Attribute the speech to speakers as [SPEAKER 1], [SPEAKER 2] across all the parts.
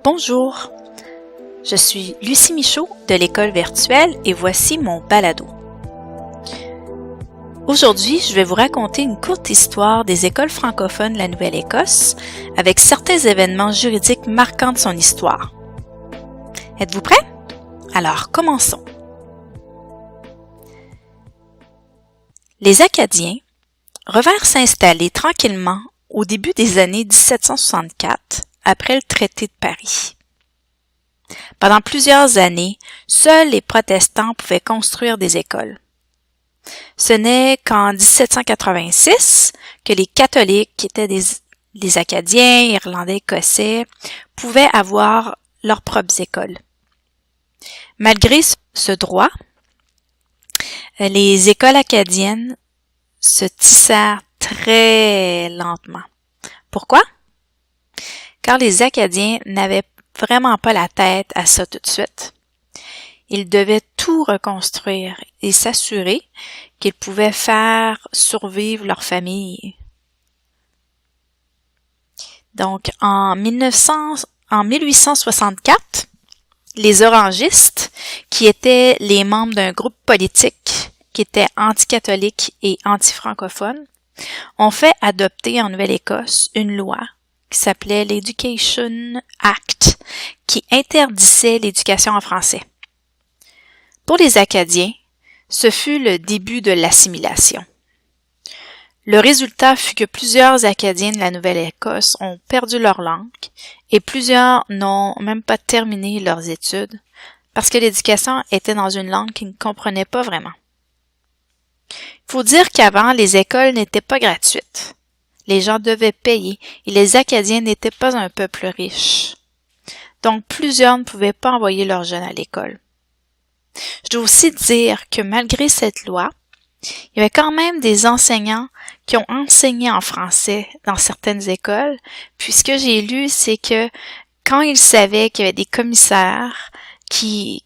[SPEAKER 1] Bonjour, je suis Lucie Michaud de l'École virtuelle et voici mon balado. Aujourd'hui, je vais vous raconter une courte histoire des écoles francophones de la Nouvelle-Écosse avec certains événements juridiques marquants de son histoire. Êtes-vous prêts? Alors, commençons. Les Acadiens revinrent s'installer tranquillement au début des années 1764, après le traité de Paris. Pendant plusieurs années, seuls les protestants pouvaient construire des écoles. Ce n'est qu'en 1786 que les catholiques, qui étaient des Acadiens, Irlandais, Écossais, pouvaient avoir leurs propres écoles. Malgré ce droit, les écoles acadiennes se tissèrent très lentement. Pourquoi? Car les Acadiens n'avaient vraiment pas la tête à ça tout de suite. Ils devaient tout reconstruire et s'assurer qu'ils pouvaient faire survivre leur famille. Donc, en 1864, les orangistes, qui étaient les membres d'un groupe politique qui était anticatholique et anti-francophone, ont fait adopter en Nouvelle-Écosse une loi qui s'appelait l'Education Act, qui interdisait l'éducation en français. Pour les Acadiens, ce fut le début de l'assimilation. Le résultat fut que plusieurs Acadiens de la Nouvelle-Écosse ont perdu leur langue et plusieurs n'ont même pas terminé leurs études parce que l'éducation était dans une langue qu'ils ne comprenaient pas vraiment. Il faut dire qu'avant, les écoles n'étaient pas gratuites. Les gens devaient payer et les Acadiens n'étaient pas un peuple riche. Donc, plusieurs ne pouvaient pas envoyer leurs jeunes à l'école. Je dois aussi dire que malgré cette loi, il y avait quand même des enseignants qui ont enseigné en français dans certaines écoles, puis ce que j'ai lu, c'est que quand ils savaient qu'il y avait des commissaires qui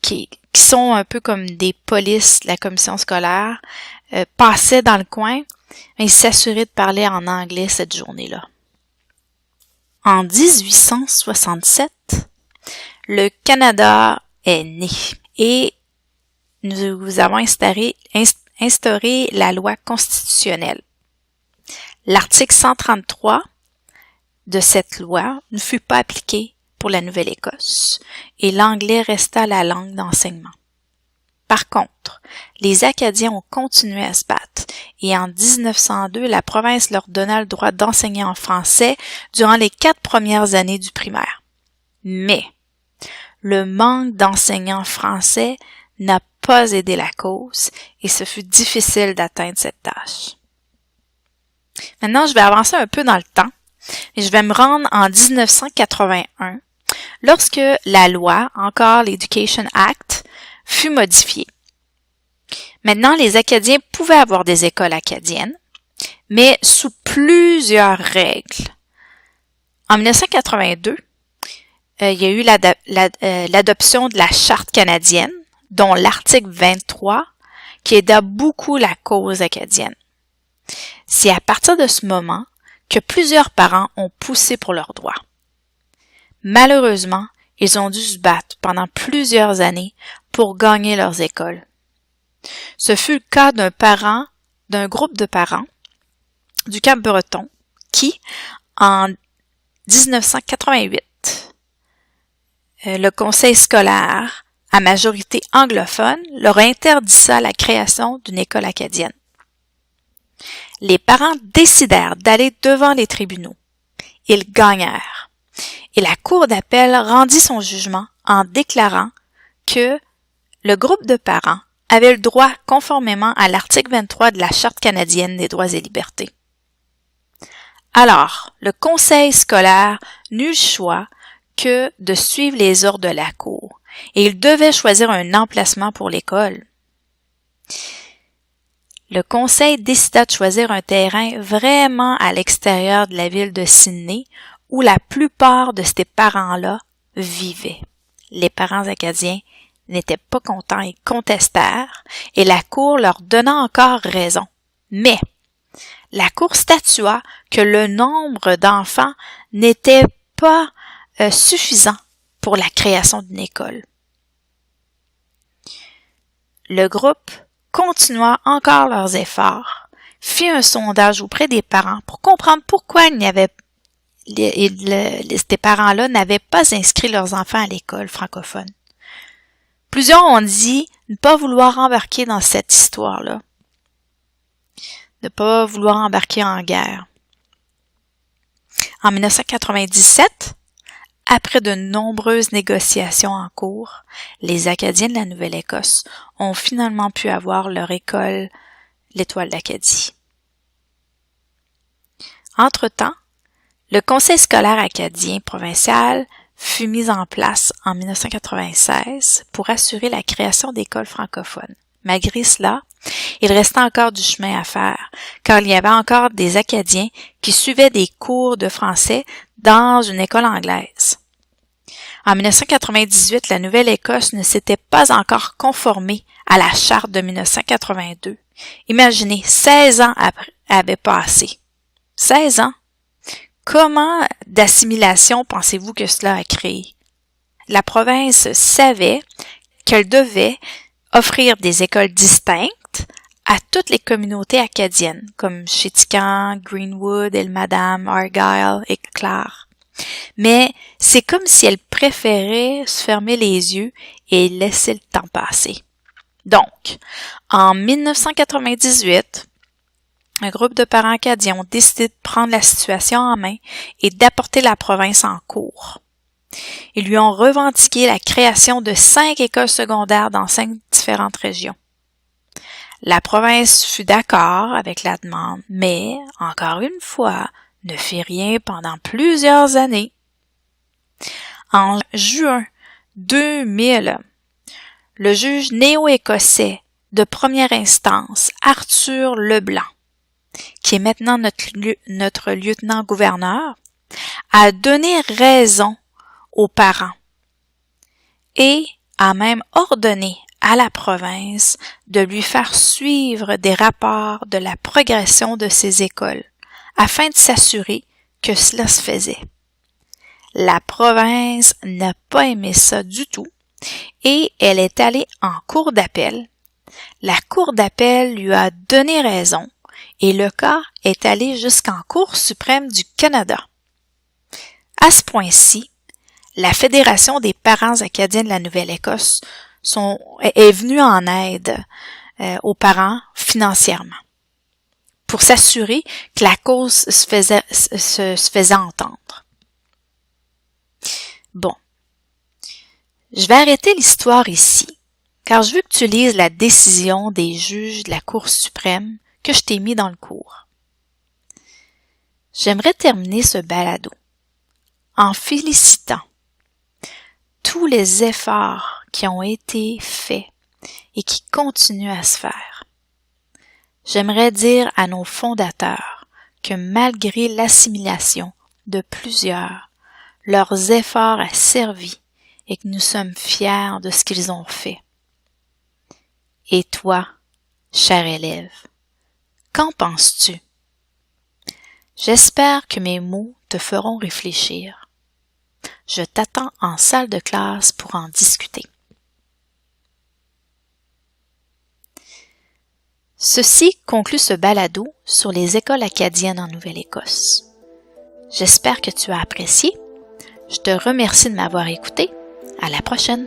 [SPEAKER 1] sont un peu comme des polices de la commission scolaire, passaient dans le coin, ils s'assuraient de parler en anglais cette journée-là. En 1867, le Canada est né et nous avons instauré la loi constitutionnelle. L'article 133 de cette loi ne fut pas appliqué pour la Nouvelle-Écosse et l'anglais resta la langue d'enseignement. Par contre, les Acadiens ont continué à se battre et en 1902, la province leur donna le droit d'enseigner en français durant les 4 premières années du primaire. Mais le manque d'enseignants français n'a pas aidé la cause et ce fut difficile d'atteindre cette tâche. Maintenant, je vais avancer un peu dans le temps et je vais me rendre en 1981 lorsque la loi, encore l'Education Act, fut modifiée. Maintenant, les Acadiens pouvaient avoir des écoles acadiennes, mais sous plusieurs règles. En 1982, il y a eu l'adoption de la Charte canadienne, dont l'article 23, qui aida beaucoup la cause acadienne. C'est à partir de ce moment que plusieurs parents ont poussé pour leurs droits. Malheureusement, ils ont dû se battre pendant plusieurs années pour gagner leurs écoles. Ce fut le cas d'un groupe de parents du Cap-Breton qui, en 1988, le conseil scolaire à majorité anglophone leur interdisa la création d'une école acadienne. Les parents décidèrent d'aller devant les tribunaux. Ils gagnèrent. Et la Cour d'appel rendit son jugement en déclarant que le groupe de parents avait le droit conformément à l'article 23 de la Charte canadienne des droits et libertés. Alors, le conseil scolaire n'eut le choix que de suivre les ordres de la Cour et il devait choisir un emplacement pour l'école. Le conseil décida de choisir un terrain vraiment à l'extérieur de la ville de Sydney où la plupart de ces parents-là vivaient. Les parents acadiens n'étaient pas contents et contestèrent, et la Cour leur donna encore raison. Mais la Cour statua que le nombre d'enfants n'était pas suffisant pour la création d'une école. Le groupe continua encore leurs efforts, fit un sondage auprès des parents pour comprendre pourquoi ces parents-là n'avaient pas inscrit leurs enfants à l'école francophone. Plusieurs ont dit ne pas vouloir embarquer dans cette histoire-là, ne pas vouloir embarquer en guerre. En 1997, après de nombreuses négociations en cours, les Acadiens de la Nouvelle-Écosse ont finalement pu avoir leur école, l'Étoile d'Acadie. Entre-temps, le Conseil scolaire acadien provincial fut mis en place en 1996 pour assurer la création d'écoles francophones. Malgré cela, il restait encore du chemin à faire, car il y avait encore des Acadiens qui suivaient des cours de français dans une école anglaise. En 1998, la Nouvelle-Écosse ne s'était pas encore conformée à la Charte de 1982. Imaginez, 16 ans avaient passé. 16 ans? Comment d'assimilation pensez-vous que cela a créé? La province savait qu'elle devait offrir des écoles distinctes à toutes les communautés acadiennes, comme Chéticamp, Greenwood, Elmadam, Argyle et Clare. Mais c'est comme si elle préférait se fermer les yeux et laisser le temps passer. Donc, en 1998, un groupe de parents acadiens ont décidé de prendre la situation en main et d'apporter la province en cours. Ils lui ont revendiqué la création de 5 écoles secondaires dans 5 différentes régions. La province fut d'accord avec la demande, mais, encore une fois, ne fit rien pendant plusieurs années. En juin 2000, le juge néo-écossais de première instance, Arthur Leblanc, qui est maintenant notre lieutenant-gouverneur, a donné raison aux parents et a même ordonné à la province de lui faire suivre des rapports de la progression de ces écoles afin de s'assurer que cela se faisait. La province n'a pas aimé ça du tout et elle est allée en cour d'appel. La cour d'appel lui a donné raison et le cas est allé jusqu'en Cour suprême du Canada. À ce point-ci, la Fédération des parents acadiens de la Nouvelle-Écosse est venue en aide aux parents financièrement pour s'assurer que la cause se faisait entendre. Bon, je vais arrêter l'histoire ici, car je veux que tu lises la décision des juges de la Cour suprême que je t'ai mis dans le cours. J'aimerais terminer ce balado en félicitant tous les efforts qui ont été faits et qui continuent à se faire. J'aimerais dire à nos fondateurs que malgré l'assimilation de plusieurs, leurs efforts ont servi et que nous sommes fiers de ce qu'ils ont fait. Et toi, cher élève, qu'en penses-tu? J'espère que mes mots te feront réfléchir. Je t'attends en salle de classe pour en discuter. Ceci conclut ce balado sur les écoles acadiennes en Nouvelle-Écosse. J'espère que tu as apprécié. Je te remercie de m'avoir écouté. À la prochaine!